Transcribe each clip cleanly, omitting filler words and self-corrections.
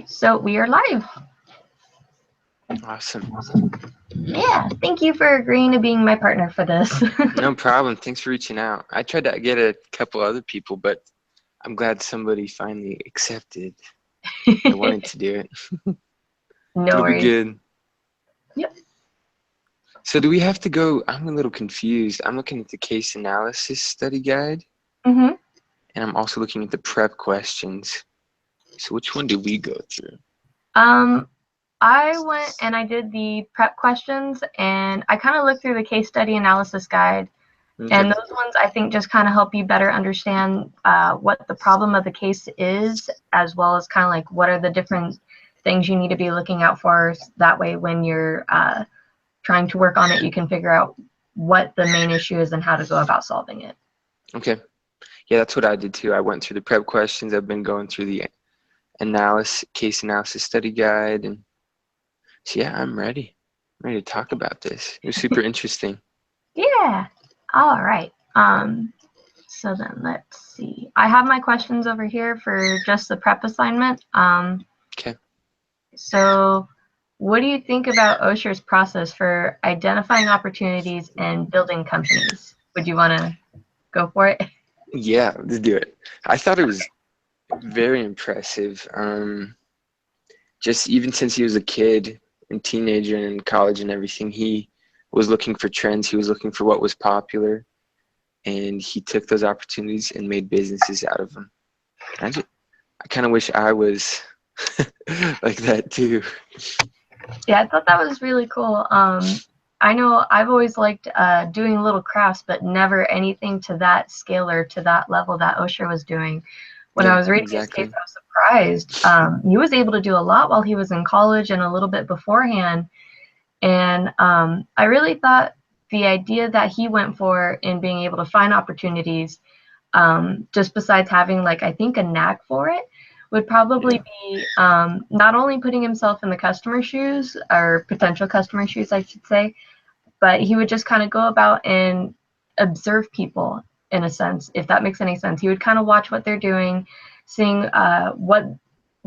Okay, so we are live. Awesome. Yeah, thank you for agreeing to being my partner for this. No problem. Thanks for reaching out. I tried to get a couple other people, but I'm glad somebody finally accepted. I wanted to do it. No It'll be worries. good. Yep. So do we have to go? I'm a little confused. I'm looking at the case analysis study guide, Mm-hmm. and I'm also looking at the prep questions. So which one do we go through? I went and I did the prep questions, and I kind of looked through the case study analysis guide. Okay. And those ones I think just kind of help you better understand what the problem of the case is, as well as kind of like what are the different things you need to be looking out for. That way, when you're trying to work on it, you can figure out what the main issue is and how to go about solving it. Okay. Yeah, that's what I did too. I went through the prep questions. I've been going through the case analysis study guide, and so yeah, I'm ready. I'm ready to talk about this. It was super interesting. Yeah. All right. So then let's see. I have my questions over here for just the prep assignment. Okay. So what do you think about Osher's process for identifying opportunities and building companies? Would you want to go for it? Yeah, let's do it. I thought it was very impressive. Just even since he was a kid and teenager and in college and everything, he was looking for trends. He was looking for what was popular, and he took those opportunities and made businesses out of them. I kind of wish I was like that too. Yeah, I thought that was really cool. I know I've always liked doing little crafts, but never anything to that scale or to that level that Osher was doing. When I was reading his case, I was surprised. He was able to do a lot while he was in college and a little bit beforehand. And I really thought the idea that he went for in being able to find opportunities, just besides having like I think a knack for it, would probably be not only putting himself in the customer's shoes or potential customer shoes, I should say, but he would just kind of go about and observe people in a sense, if that makes any sense. He would kind of watch what they're doing, seeing what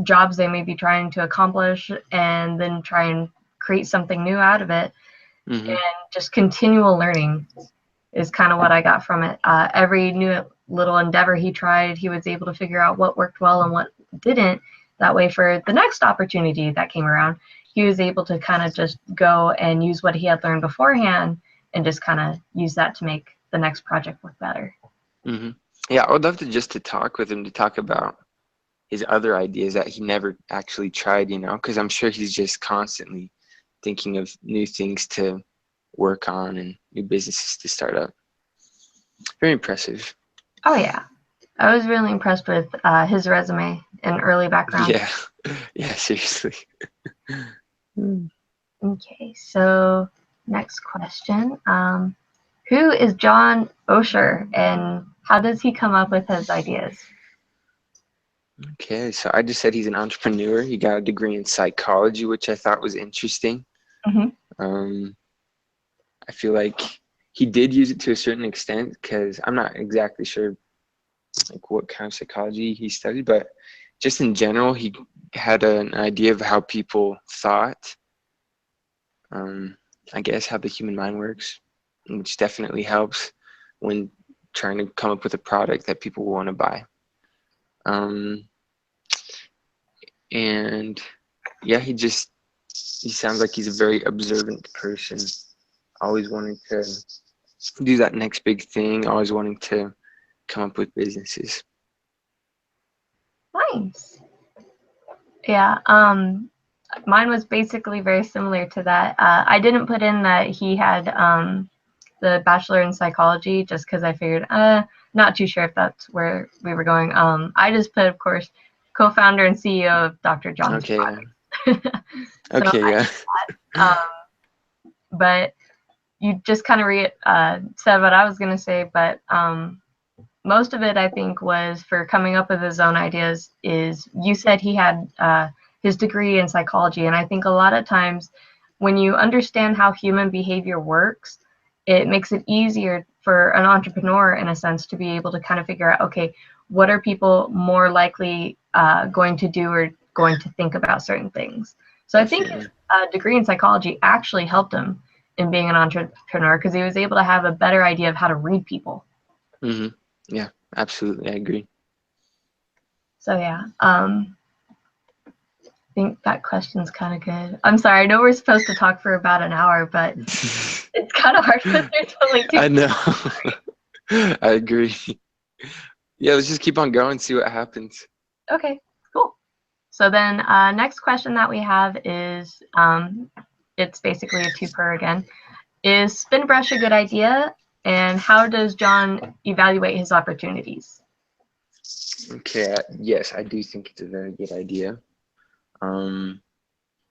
jobs they may be trying to accomplish, and then try and create something new out of it. Mm-hmm. And just continual learning is kind of what I got from it. Every new little endeavor he tried, he was able to figure out what worked well and what didn't. That way, for the next opportunity that came around, he was able to kind of just go and use what he had learned beforehand and just kind of use that to make the next project work better. Mm-hmm. Yeah, I would love to talk with him to talk about his other ideas that he never actually tried, because I'm sure he's just constantly thinking of new things to work on and new businesses to start up. Very impressive. Oh, yeah. I was really impressed with his resume and early background. Yeah, seriously. Okay, so next question. Who is John Osher and how does he come up with his ideas? Okay, so I just said he's an entrepreneur. He got a degree in psychology, which I thought was interesting. Mm-hmm. I feel like he did use it to a certain extent because I'm not exactly sure like what kind of psychology he studied, but just in general, he had an idea of how people thought. I guess how the human mind works, which definitely helps when trying to come up with a product that people want to buy. And yeah, he sounds like he's a very observant person, always wanting to do that next big thing, always wanting to come up with businesses. Nice. Yeah, mine was basically very similar to that. I didn't put in that he had the bachelor in psychology just because I figured, not too sure if that's where we were going. I just put, of course, co-founder and CEO of Dr. John's Products. Okay, but you just kind of said what I was going to say, but most of it, I think, was for coming up with his own ideas. You said he had his degree in psychology, and I think a lot of times when you understand how human behavior works, it makes it easier for an entrepreneur, in a sense, to be able to kind of figure out, okay, what are people more likely going to do or going to think about certain things. So I think his degree in psychology actually helped him in being an entrepreneur because he was able to have a better idea of how to read people. Mm-hmm. Yeah, absolutely. I agree. So yeah, I think that question's kind of good. I'm sorry, I know we're supposed to talk for about an hour, but it's kind of hard because there's only two. I know. I agree. Yeah, let's just keep on going, see what happens. Okay, cool. So then next question that we have is, it's basically a two-per again. Is spin brush a good idea? And how does John evaluate his opportunities? Okay, yes, I do think it's a very good idea.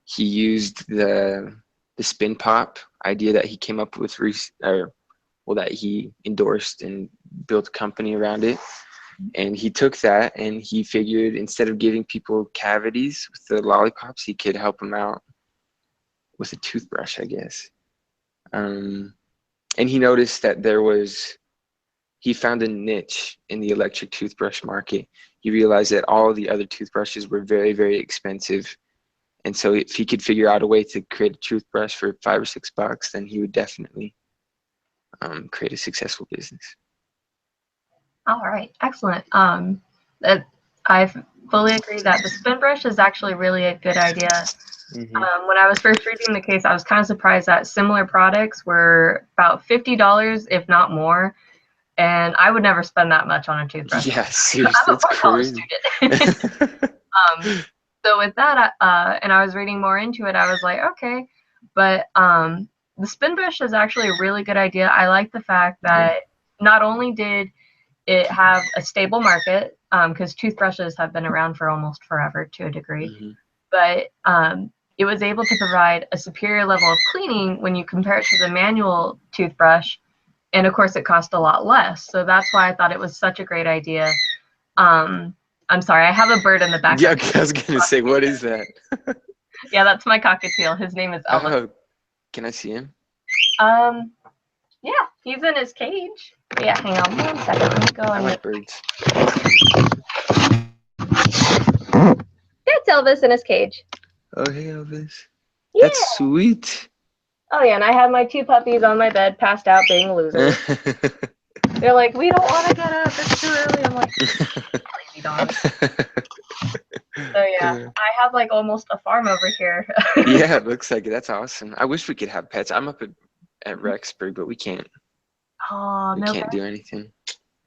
He used the spin pop idea that he came up with, that he endorsed and built a company around it. And he took that and he figured instead of giving people cavities with the lollipops, he could help them out with a toothbrush, I guess. And he noticed that he found a niche in the electric toothbrush market. He realized that all the other toothbrushes were very, very expensive. And so if he could figure out a way to create a toothbrush for $5 or $6, then he would definitely create a successful business. All right, excellent. I fully agree that the spin brush is actually really a good idea. Mm-hmm. When I was first reading the case, I was kind of surprised that similar products were about $50, if not more. And I would never spend that much on a toothbrush. Yeah, seriously, that's crazy. So with that, and I was reading more into it, I was like, okay. But the spin brush is actually a really good idea. I like the fact that not only did it have a stable market, because toothbrushes have been around for almost forever to a degree, Mm-hmm. but it was able to provide a superior level of cleaning when you compare it to the manual toothbrush. And of course, it cost a lot less. So that's why I thought it was such a great idea. I'm sorry, I have a bird in the background. Yeah, I was going to say, what is that? Yeah, that's my cockatiel. His name is Elvis. Oh, can I see him? Yeah, he's in his cage. Yeah, hang on 1 second. Let me go I and like birds. That's Elvis in his cage. Oh, hey, Elvis. Yeah. That's sweet. Oh yeah, and I have my two puppies on my bed, passed out, being losers. They're like, we don't want to get up. It's too early. I'm like, lazy dogs. So yeah, I have like almost a farm over here. Yeah, it looks like it. That's awesome. I wish we could have pets. I'm up at Rexburg, but we can't. Oh, We no. can't do anything.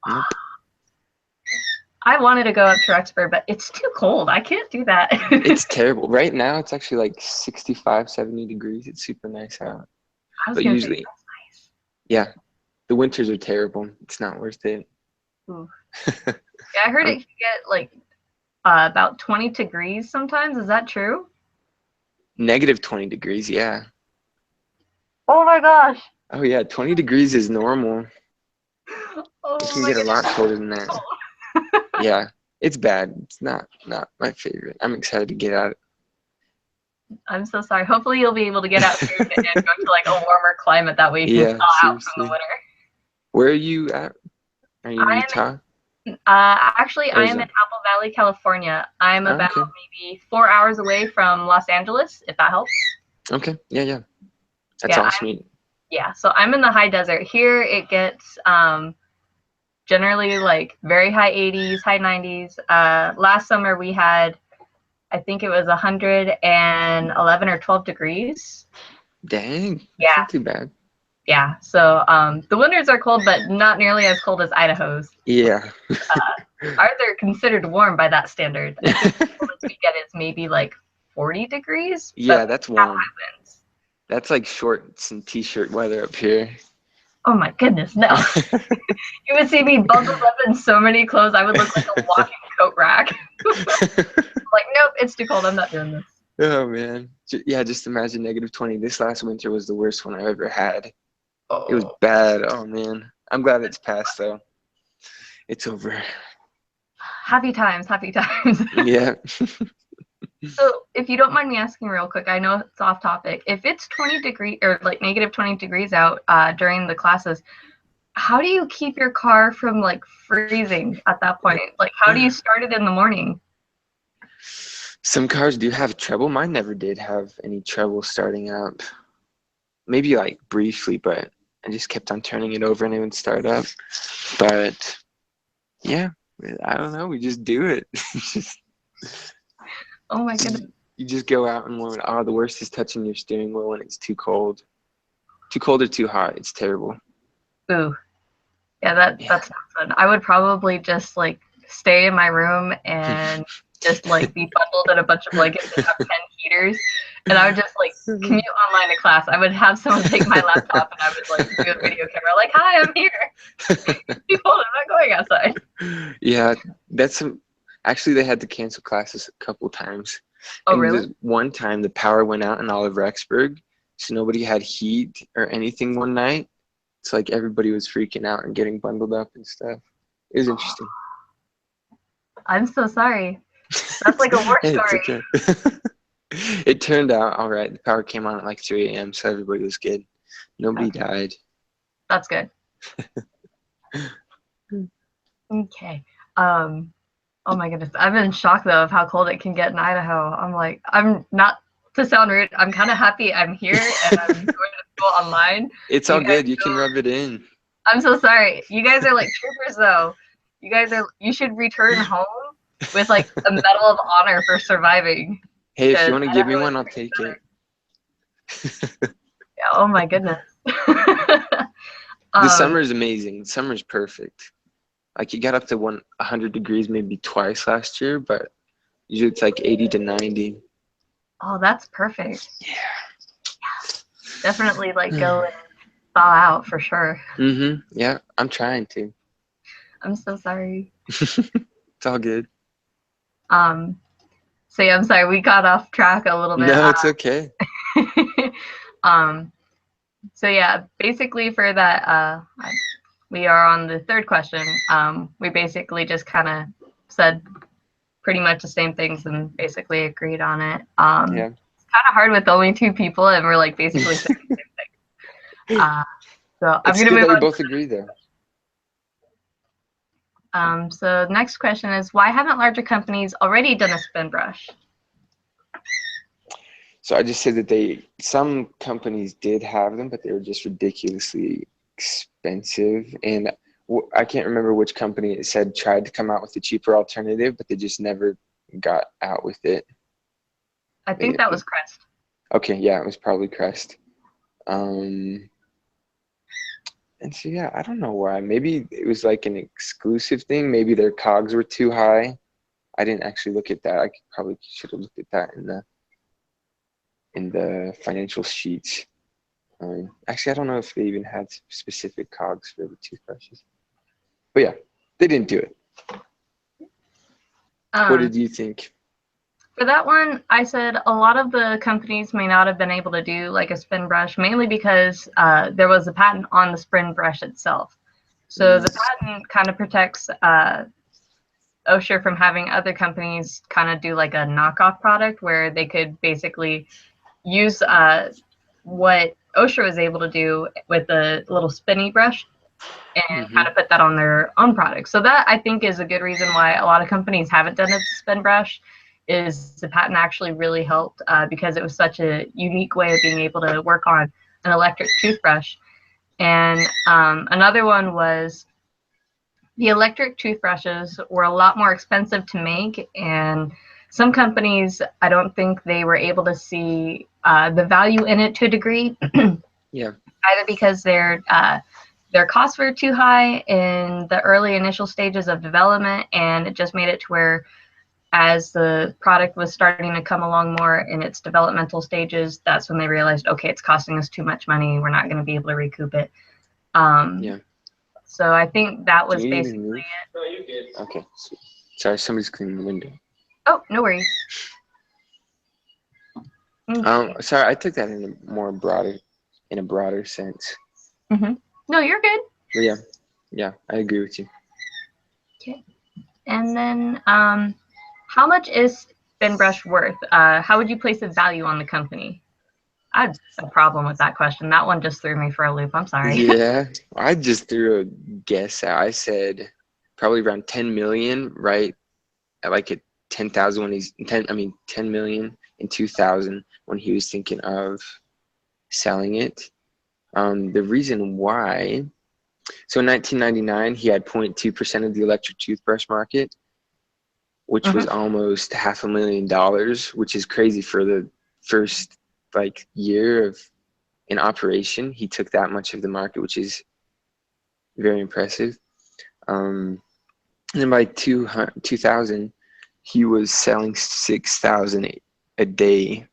Nope. I wanted to go up to Rexburg, but it's too cold. I can't do that. It's terrible. Right now, it's actually like 65, 70 degrees. It's super nice out. But usually, say, that's nice. Yeah, the winters are terrible. It's not worth it. Yeah, I heard it can get like about 20 degrees sometimes. Is that true? Negative 20 degrees, yeah. Oh my gosh. Oh yeah, 20 degrees is normal. Oh, it can get a lot colder than that. Yeah, it's bad. It's not my favorite. I'm excited to get out. I'm so sorry. Hopefully you'll be able to get out soon and go to like a warmer climate that way you can thaw out from the winter. Where are you at? Are you in Utah? Actually, I am in Apple Valley, California. I'm about maybe 4 hours away from Los Angeles, if that helps. Okay. Yeah. That's awesome. Yeah, so I'm in the high desert. Here it gets generally like very high 80s, high 90s. Last summer we had, I think it was 111 or 12 degrees. Dang. That's not too bad. Yeah, so the winters are cold, but not nearly as cold as Idaho's. Yeah. Ours are considered warm by that standard. I think the coldest we get is maybe like 40 degrees. Yeah, that's warm. That's like shorts and t-shirt weather up here. Oh my goodness, no. You would see me bundled up in so many clothes, I would look like a walking coat rack. Like, nope, it's too cold, I'm not doing this. Oh man. Yeah, just imagine negative 20. This last winter was the worst one I've ever had. Oh. It was bad. Oh man. I'm glad it's passed though. It's over. Happy times. Yeah. So if you don't mind me asking real quick, I know it's off topic. If it's 20 degrees or like negative 20 degrees out during the classes, how do you keep your car from like freezing at that point? Like, how do you start it in the morning? Some cars do have trouble. Mine never did have any trouble starting up. Maybe like briefly, but I just kept on turning it over and it would start up. But yeah, I don't know. We just do it. Oh my goodness. You just go out and learn. Oh, the worst is touching your steering wheel when it's too cold. Too cold or too hot. It's terrible. Ooh. Yeah, that sounds fun. I would probably just like stay in my room and just like be bundled in a bunch of blankets and have 10 heaters. And I would just like commute online to class. I would have someone take my laptop and I would like do a video camera like, hi, I'm here. It's too cold, I'm not going outside. Yeah, actually they had to cancel classes a couple times. Oh, And really? this one time the power went out in Olive Rexburg, so nobody had heat or anything one night. It's like everybody was freaking out and getting bundled up and stuff. It was interesting. I'm so sorry. That's like a war Hey, story. it's okay. It turned out all right. The power came on at like 3 a.m., so everybody was good. Nobody died. That's good. Okay. Oh my goodness. I'm in shock though of how cold it can get in Idaho. I'm not to sound rude, I'm kind of happy I'm here and I'm going to school online. It's all good. You can rub it in. I'm so sorry. You guys are like troopers though. You should return home with like a Medal of Honor for surviving. Hey, if you want to give me one, I'll take it. Yeah, oh my goodness. The summer is amazing. Summer's perfect. Like it got up to 100 degrees maybe twice last year, but usually it's like 80 to 90. Oh, that's perfect. Yeah. Definitely like go and thaw out for sure. Yeah, I'm trying to. I'm so sorry. It's all good. So yeah, I'm sorry, we got off track a little bit. No, it's okay. So yeah, basically for that, we are on the third question. We basically just kind of said pretty much the same things and basically agreed on it. Yeah. It's kind of hard with only two people and we're like basically saying the same thing. So I'm gonna move on. We both agree though. So the next question is, why haven't larger companies already done a spin brush? So I just said that some companies did have them, but they were just ridiculously expensive. And I can't remember which company it said tried to come out with a cheaper alternative, but they just never got out with it. I think that was Crest. Okay, yeah, it was probably Crest. And so, yeah, I don't know why. Maybe it was like an exclusive thing. Maybe their COGS were too high. I didn't actually look at that. I probably should have looked at that in the financial sheets. Actually, I don't know if they even had specific COGS for the toothbrushes. But yeah, they didn't do it. What did you think? For that one, I said a lot of the companies may not have been able to do like a spin brush, mainly because there was a patent on the spin brush itself. So the patent kind of protects Osher from having other companies kind of do like a knockoff product where they could basically use what Osher was able to do with the little spinny brush and kind of put that on their own product. So that I think is a good reason why a lot of companies haven't done a spin brush, is the patent actually really helped because it was such a unique way of being able to work on an electric toothbrush. And another one was the electric toothbrushes were a lot more expensive to make, and some companies, I don't think they were able to see the value in it to a degree. Yeah. Either because their costs were too high in the early initial stages of development, and it just made it to where as the product was starting to come along more in its developmental stages, that's when they realized, okay, it's costing us too much money. We're not going to be able to recoup it. Yeah. So I think that was basically it. No, you're good. Okay. Sorry, somebody's cleaning the window. Oh, no worries. Okay. Sorry, I took that in a broader sense. No, you're good. But yeah, I agree with you. Okay. And then, how much is spin brush worth? How would you place a value on the company? I had a problem with that question. That one just threw me for a loop. I'm sorry. Yeah, I just threw a guess out. I said probably around 10 million, right? At like a 10,000 when he's 10. I mean 10 million in 2000 when he was thinking of selling it. The reason why. So in 1999, he had 0.2% of the electric toothbrush market, which was almost $500,000, which is crazy for the first like year of in operation. He took that much of the market, which is very impressive. And then by 2000, he was selling 6,000 a day,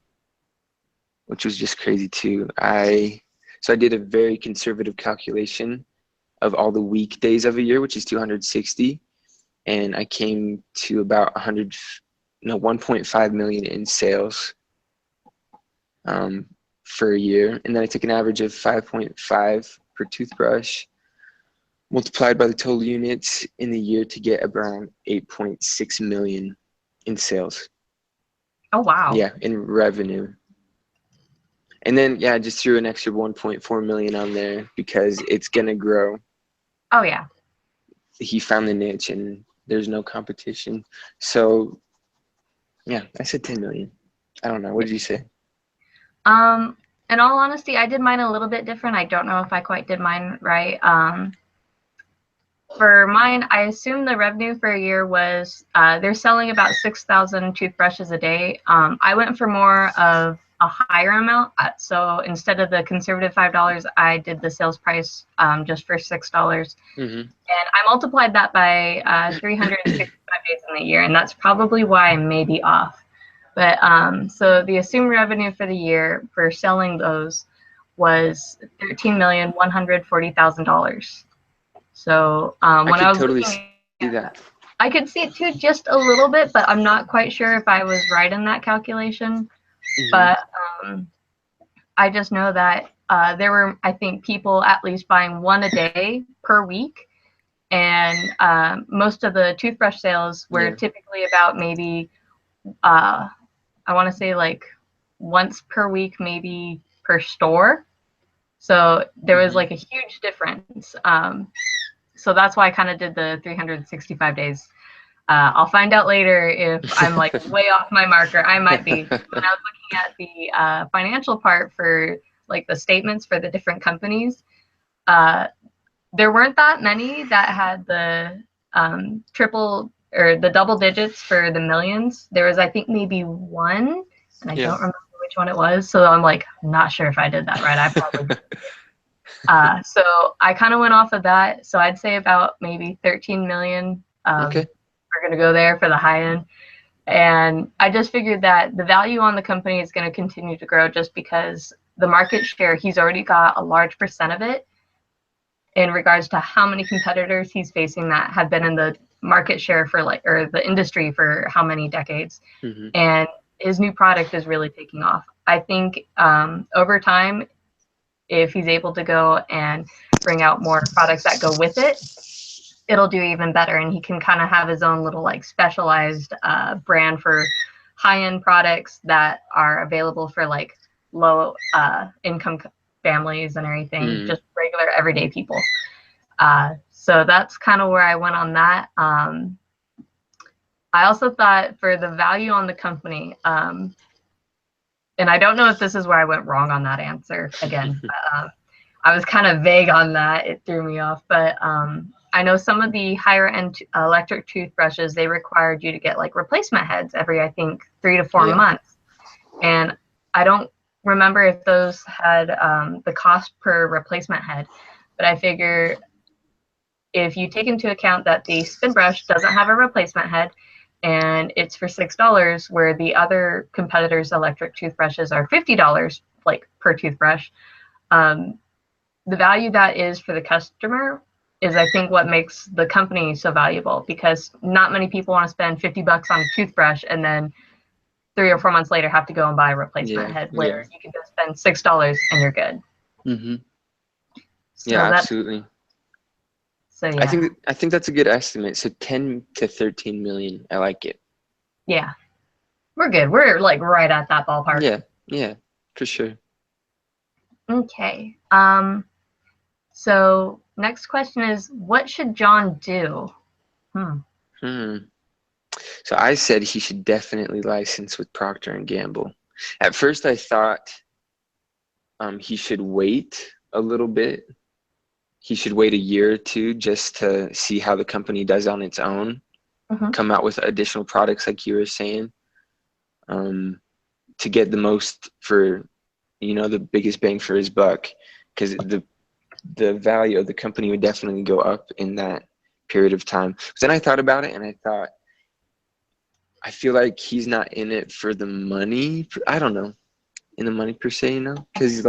which was just crazy too. So I did a very conservative calculation of all the weekdays of a year, which is 260, and I came to about 1.5 million in sales for a year. And then I took an average of 5.5 per toothbrush, multiplied by the total units in the year to get around 8.6 million in sales. Oh, wow. Yeah, in revenue. And then, yeah, I just threw an extra 1.4 million on there because it's going to grow. Oh, yeah. He found the niche and there's no competition. So, yeah, I said 10 million. I don't know. What did you say? In all honesty, I did mine a little bit different. I don't know if I quite did mine right. For mine, I assume the revenue for a year was, they're selling about 6,000 toothbrushes a day. I went for more of a higher amount. So instead of the conservative $5, I did the sales price just for $6. And I multiplied that by 365 days in the year. And that's probably why I may be off. But so the assumed revenue for the year for selling those was $13,140,000. So when I was totally looking see that. I could see it too just a little bit, but I'm not quite sure if I was right in that calculation. But I just know that there were, I think, people at least buying one a day per week. And most of the toothbrush sales were typically about maybe, I want to say like once per week, maybe per store. So there was like a huge difference. So that's why I kind of did the 365 days. I'll find out later if I'm like way off my marker. I might be. When I was looking at the financial part for like the statements for the different companies, there weren't that many that had the triple or the double digits for the millions. There was, I think, maybe one, and I don't remember which one it was. So I'm like, not sure if I did that right. I probably did. So I kind of went off of that. So I'd say about maybe 13 million. We're going to go there for the high end. And I just figured that the value on the company is going to continue to grow just because the market share, he's already got a large percent of it in regards to how many competitors he's facing that have been in the market share for like, or the industry for how many decades. And his new product is really taking off. I think over time, if he's able to go and bring out more products that go with it, it'll do even better. And he can kind of have his own little like specialized brand for high-end products that are available for like low income families and everything, just regular everyday people. So that's kind of where I went on that. I also thought for the value on the company, and I don't know if this is where I went wrong on that answer again. But, I was kind of vague on that. It threw me off. But I know some of the higher end electric toothbrushes, they required you to get like replacement heads every, I think, 3 to 4 months. And I don't remember if those had the cost per replacement head. But I figure if you take into account that the spin brush doesn't have a replacement head, and it's for $6, where the other competitors' electric toothbrushes are $50 like per toothbrush. The value that is for the customer is, I think, what makes the company so valuable, because not many people want to spend $50 on a toothbrush and then 3 or 4 months later have to go and buy a replacement head, where you can just spend $6 and you're good. So absolutely. So yeah, I think that's a good estimate. So 10 to 13 million. I like it. Yeah, we're good. We're like right at that ballpark. Yeah, for sure. Okay. So next question is, what should John do? So I said he should definitely license with Procter and Gamble. At first, I thought he should wait a little bit. He should wait a year or two just to see how the company does on its own. Mhm. Come out with additional products, like you were saying, to get the most for, the biggest bang for his buck. Because the value of the company would definitely go up in that period of time. But then I thought about it, and I thought, I feel like he's not in it for the money. I don't know, in the money per se, because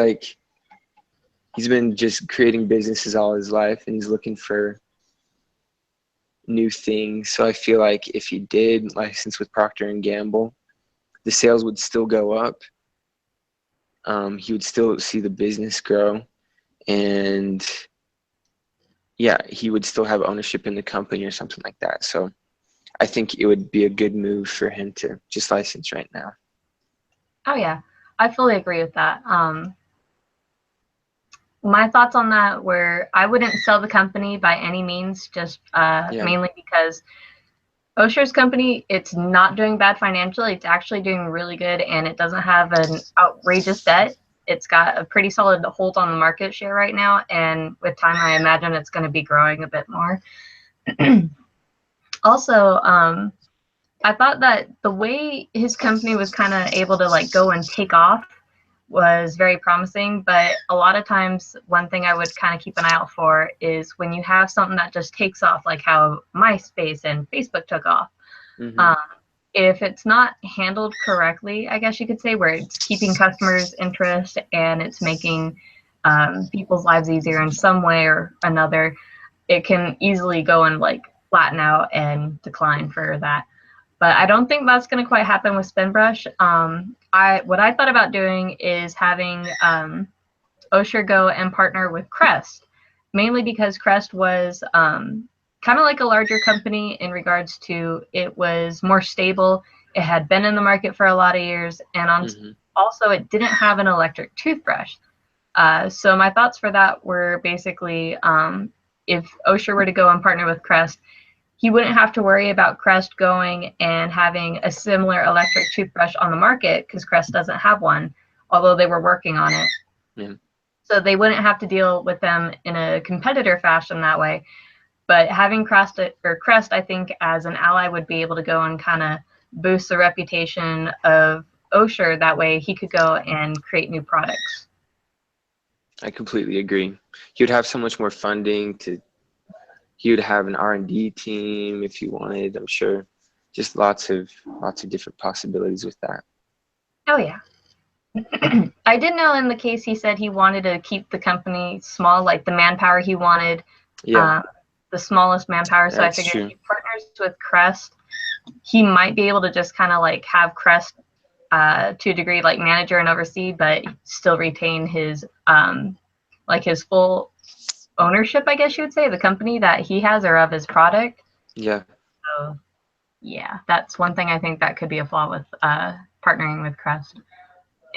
he's been just creating businesses all his life, and he's looking for new things. So I feel like if he did license with Procter and Gamble, the sales would still go up. He would still see the business grow, and yeah, he would still have ownership in the company or something like that. So I think it would be a good move for him to just license right now. Oh yeah, I fully agree with that. My thoughts on that were I wouldn't sell the company by any means, just mainly because Osher's company, it's not doing bad financially. It's actually doing really good, and it doesn't have an outrageous debt. It's got a pretty solid hold on the market share right now, and with time, I imagine it's going to be growing a bit more. Also, I thought that the way his company was kind of able to like go and take off was very promising, but a lot of times one thing I would kind of keep an eye out for is when you have something that just takes off, like how MySpace and Facebook took off. Mm-hmm. If it's not handled correctly, I guess you could say, where it's keeping customers' interest and it's making people's lives easier in some way or another, it can easily go and like flatten out and decline for that. But I don't think that's going to quite happen with Spinbrush. What I thought about doing is having Osher go and partner with Crest, mainly because Crest was kind of like a larger company in regards to it was more stable. It had been in the market for a lot of years, and also it didn't have an electric toothbrush. So my thoughts for that were basically if Osher were to go and partner with Crest, he wouldn't have to worry about Crest going and having a similar electric toothbrush on the market because Crest doesn't have one, although they were working on it. Yeah. So they wouldn't have to deal with them in a competitor fashion that way. But having Crest, I think, as an ally would be able to go and kind of boost the reputation of Osher. That way he could go and create new products. I completely agree. He would have so much more funding he would have an R&D team if he wanted, I'm sure. Just lots of different possibilities with that. Oh yeah. I did know in the case he said he wanted to keep the company small, like the manpower he wanted. Yeah. The smallest manpower. So That's I figured true. if he partners with Crest, he might be able to just kind of like have Crest to a degree like manager and oversee, but still retain his like his full ownership, I guess you would say, the company that he has or of his product. Yeah. So yeah, that's one thing I think that could be a flaw with partnering with Crest.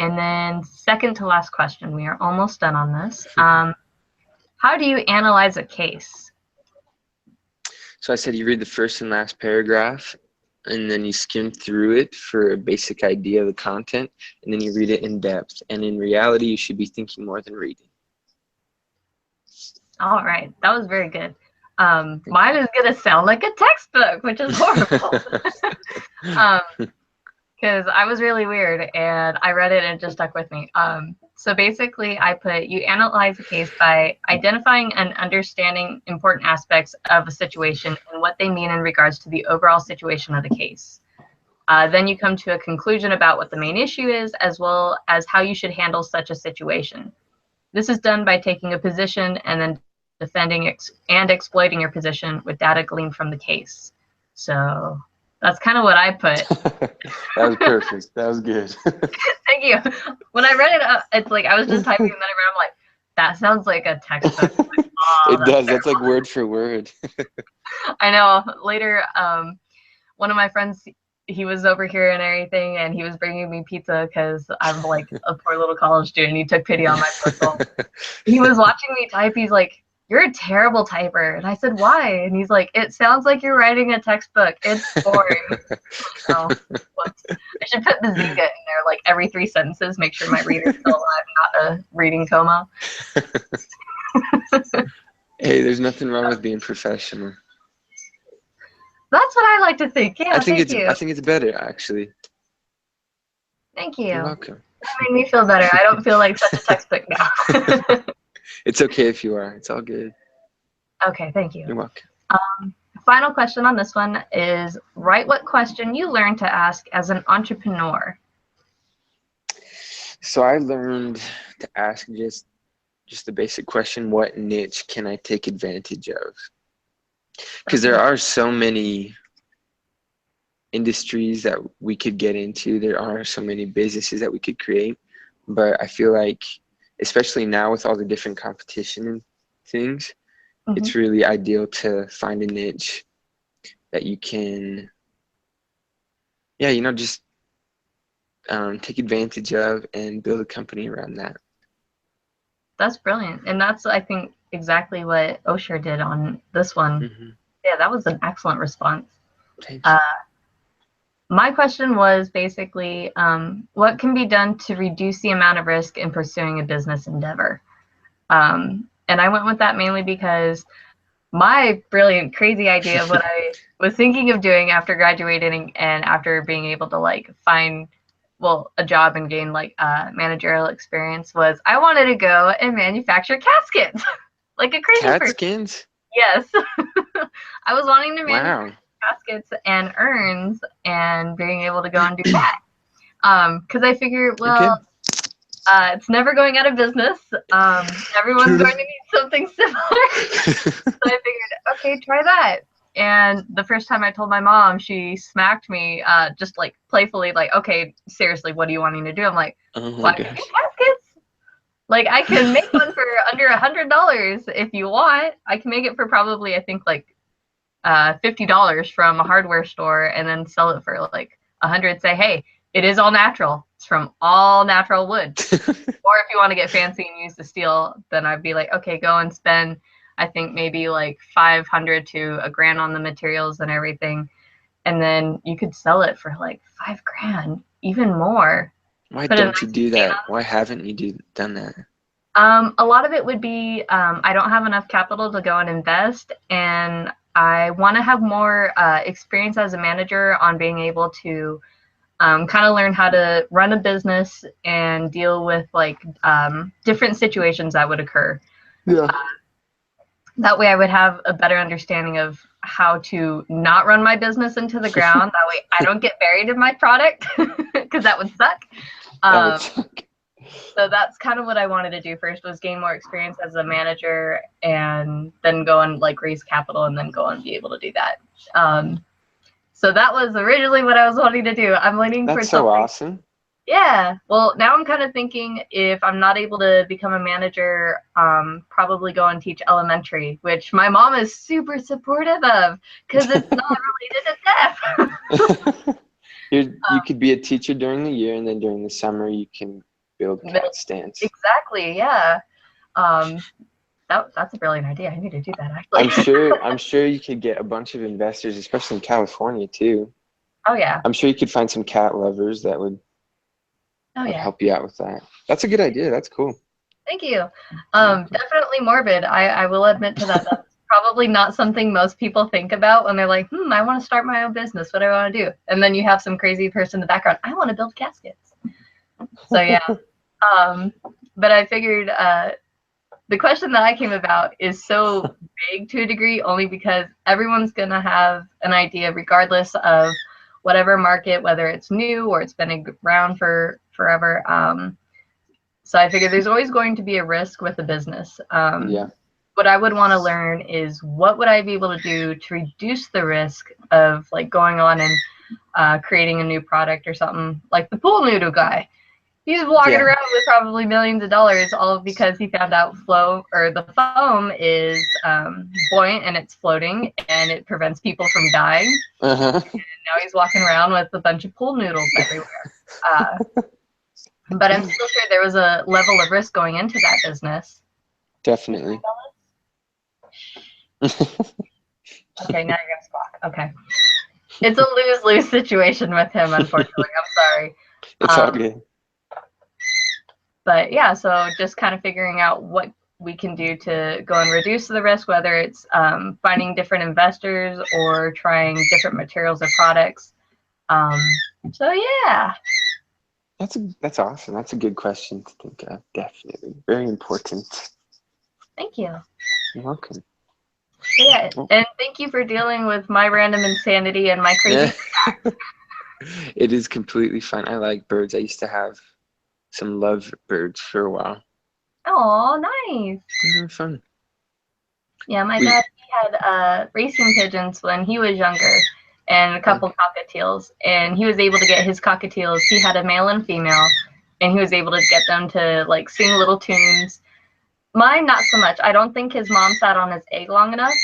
And then second to last question, we are almost done on this. How do you analyze a case? So I said you read the first and last paragraph, and then you skim through it for a basic idea of the content, and then you read it in depth. And in reality, you should be thinking more than reading. All right, that was very good. Mine is going to sound like a textbook, which is horrible. Because I was really weird, and I read it and it just stuck with me. So basically, I put, you analyze a case by identifying and understanding important aspects of a situation and what they mean in regards to the overall situation of the case. Then you come to a conclusion about what the main issue is, as well as how you should handle such a situation. This is done by taking a position and then defending and exploiting your position with data gleaned from the case. So that's kind of what I put. That was perfect. That was good. Thank you. When I read it, it's like I was just typing, and then I read, I'm like, that sounds like a textbook. Like, oh, it does. Terrible. That's like word for word. I know. Later, one of my friends, he was over here and everything, and he was bringing me pizza because I'm like a poor little college student. He took pity on my personal. He was watching me type. He's like, "You're a terrible typer." And I said, "Why?" And he's like, "It sounds like you're writing a textbook. It's boring." Oh, whoops. I should put Bazinga in there, like every 3 sentences, make sure my reader's still alive, not a reading coma. Hey, there's nothing wrong with being professional. That's what I like to think. Yeah, thank you. I think it's better, actually. Thank you. You're welcome. That made me feel better. I don't feel like such a textbook now. It's okay if you are. It's all good. Okay, thank you. You're welcome. Final question on this one is, write what question you learned to ask as an entrepreneur. So I learned to ask just the basic question, what niche can I take advantage of? Because there are so many industries that we could get into. There are so many businesses that we could create. But I feel like, especially now with all the different competition and things, it's really ideal to find a niche that you can, just take advantage of and build a company around that. That's brilliant. And that's, I think, exactly what Osher did on this one. Yeah, that was an excellent response. Thanks. My question was basically, what can be done to reduce the amount of risk in pursuing a business endeavor? And I went with that mainly because my brilliant, crazy idea of what I was thinking of doing after graduating and after being able to like find, a job and gain like managerial experience was I wanted to go and manufacture caskets like a crazy person. Caskins? Yes. I was wanting to manufacture caskets and urns and being able to go and do that. Because I figured, it's never going out of business. Everyone's going to need something similar. So I figured, okay, try that. And the first time I told my mom, she smacked me, just like playfully, like, okay, seriously, what are you wanting to do? I'm like, I can make caskets. Like, I can make one for under $100 if you want. I can make it for probably, I think, like $50 from a hardware store, and then sell it for like $100. Say, hey, it is all natural. It's from all natural wood. Or if you want to get fancy and use the steel, then I'd be like, okay, go and spend, I think maybe like $500 to $1,000 on the materials and everything, and then you could sell it for like $5,000, even more. Why don't you do that? Why haven't you done that? A lot of it would be I don't have enough capital to go and invest, and I want to have more experience as a manager on being able to kind of learn how to run a business and deal with like different situations that would occur. Yeah. That way I would have a better understanding of how to not run my business into the ground. That way I don't get buried in my product, because that would suck. So that's kind of what I wanted to do first, was gain more experience as a manager and then go and like raise capital and then go and be able to do that. So that was originally what I was wanting to do. I'm leaning for something. That's so awesome. Yeah. Well, now I'm kind of thinking, if I'm not able to become a manager, probably go and teach elementary, which my mom is super supportive of because it's not related to death. You could be a teacher during the year, and then during the summer you can build cat stands. Exactly. Yeah. That's a brilliant idea. I need to do that, actually. I'm sure you could get a bunch of investors, especially in California too. Oh yeah. I'm sure you could find some cat lovers that would help you out with that. That's a good idea. That's cool. Thank you. Definitely morbid. I will admit to that. That's probably not something most people think about when they're like, I want to start my own business. What do I want to do? And then you have some crazy person in the background. I want to build caskets. So yeah. But I figured the question that I came about is so big to a degree, only because everyone's going to have an idea regardless of whatever market, whether it's new or it's been around for forever. So I figured there's always going to be a risk with a business. What I would want to learn is, what would I be able to do to reduce the risk of like going on and creating a new product or something, like the pool noodle guy. He's walking around with probably millions of dollars, all because he found out the foam is buoyant and it's floating and it prevents people from dying. And now he's walking around with a bunch of pool noodles everywhere. But I'm still sure there was a level of risk going into that business. Definitely. Okay, now you're gonna squawk. Okay. It's a lose-lose situation with him, unfortunately. I'm sorry. It's all good. But yeah, so just kind of figuring out what we can do to go and reduce the risk, whether it's finding different investors or trying different materials or products. So yeah. That's awesome. That's a good question to think of. Definitely. Very important. Thank you. You're welcome. So yeah, and thank you for dealing with my random insanity and my crazy. It is completely fun. I like birds. I used to have some love birds for a while. Oh, nice. They're fun. Yeah, my dad, he had racing pigeons when he was younger and a couple cockatiels. And he was able to get his cockatiels. He had a male and female, and he was able to get them to like sing little tunes. Mine, not so much. I don't think his mom sat on his egg long enough.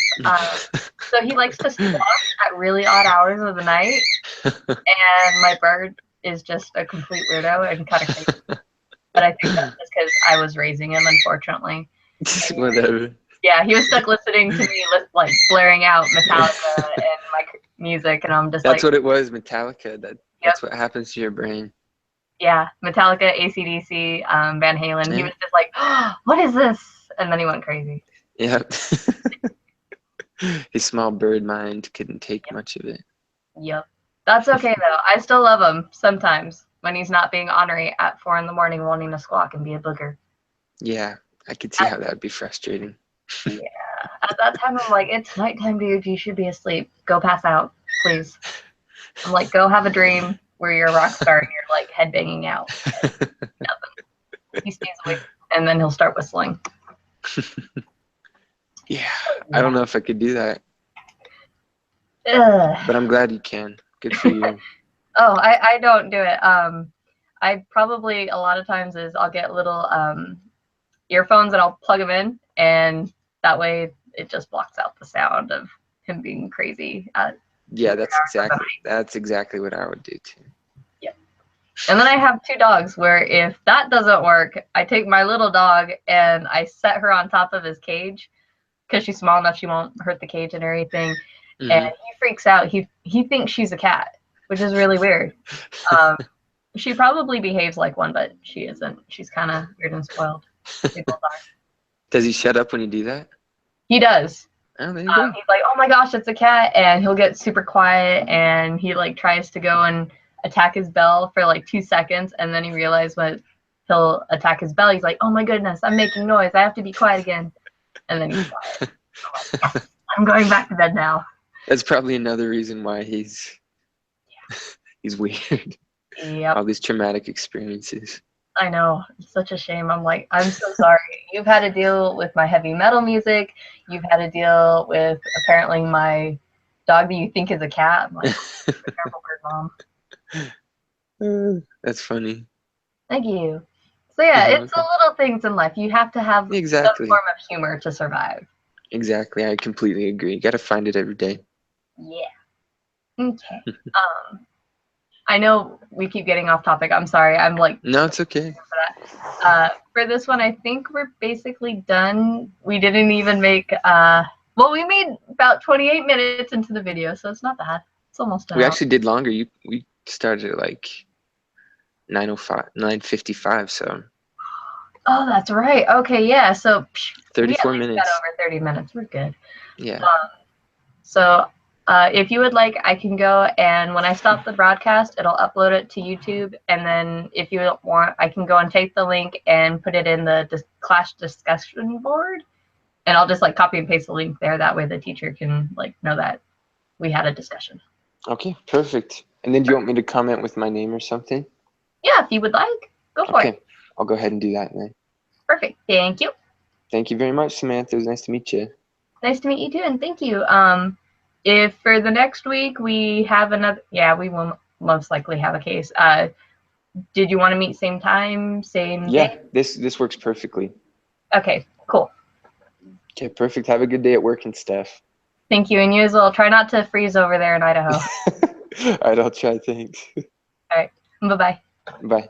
So he likes to squawk at really odd hours of the night. And my bird is just a complete weirdo and kind of crazy. But I think that's just because I was raising him, unfortunately. Whatever. Yeah, he was stuck listening to me, like blaring out Metallica and my music, and I'm just That's like, what it was, Metallica. That's what happens to your brain. yeah, Metallica, AC/DC, Van Halen. Yeah. He was just like, oh, what is this? And then he went crazy. Yep. His small bird mind couldn't take much of it. Yep. That's okay though. I still love him sometimes when he's not being ornery at 4 a.m. wanting to squawk and be a booger. Yeah, I could see how that would be frustrating. Yeah. At that time, I'm like, it's nighttime, dude. You should be asleep. Go pass out, please. I'm like, go have a dream where you're a rock star and you're like headbanging out. Nothing. He stays awake and then he'll start whistling. Yeah, I don't know if I could do that. Ugh. But I'm glad you can. Good for you. Oh, I don't do it. I probably a lot of times is I'll get little earphones and I'll plug them in, and that way it just blocks out the sound of him being crazy. Yeah, that's exactly what I would do too. Yeah. And then I have 2 dogs where if that doesn't work, I take my little dog and I set her on top of his cage because she's small enough she won't hurt the cage and everything. Mm-hmm. And he freaks out. He thinks she's a cat, which is really weird. She probably behaves like one, but she isn't. She's kind of weird and spoiled. Does he shut up when you do that? He does. Oh, there you go. He's like, oh my gosh, it's a cat. And he'll get super quiet and he like tries to go and attack his bell for like 2 seconds. And then he realizes when he'll attack his bell, he's like, oh my goodness, I'm making noise. I have to be quiet again. And then he's quiet. I'm like, yes, I'm going back to bed now. That's probably another reason why he's weird. Yep. All these traumatic experiences. I know. It's such a shame. I'm like, I'm so sorry. You've had to deal with my heavy metal music. You've had to deal with apparently my dog that you think is a cat. I'm like, terrible bird mom. That's funny. Thank you. So yeah, it's the little things in life. You have to have some form of humor to survive. Exactly. I completely agree. You got to find it every day. Yeah. Okay. I know we keep getting off topic. I'm sorry. I'm like. No, it's okay. For this one, I think we're basically done. We didn't even make. Well, we made about 28 minutes into the video, so it's not bad. It's almost done. We actually did longer. We started at like 9:55. So. Oh, that's right. Okay, yeah. So 34 we minutes. Got over 30 minutes. We're good. Yeah. So if you would like, I can go and when I stop the broadcast, it'll upload it to YouTube. And then if you want, I can go and take the link and put it in the class discussion board. And I'll just like copy and paste the link there. That way the teacher can like know that we had a discussion. Okay, perfect. And then do you want me to comment with my name or something? Yeah, if you would like, go for it. I'll go ahead and do that then. Perfect. Thank you. Thank you very much, Samantha. It was nice to meet you. Nice to meet you too, and thank you. If for the next week we have another, we will most likely have a case. Did you want to meet same time, same day? Yeah, this works perfectly. Okay, cool. Okay, perfect. Have a good day at work and stuff. Thank you, and you as well. Try not to freeze over there in Idaho. All right, I'll try. Thanks. All right, bye-bye. Bye.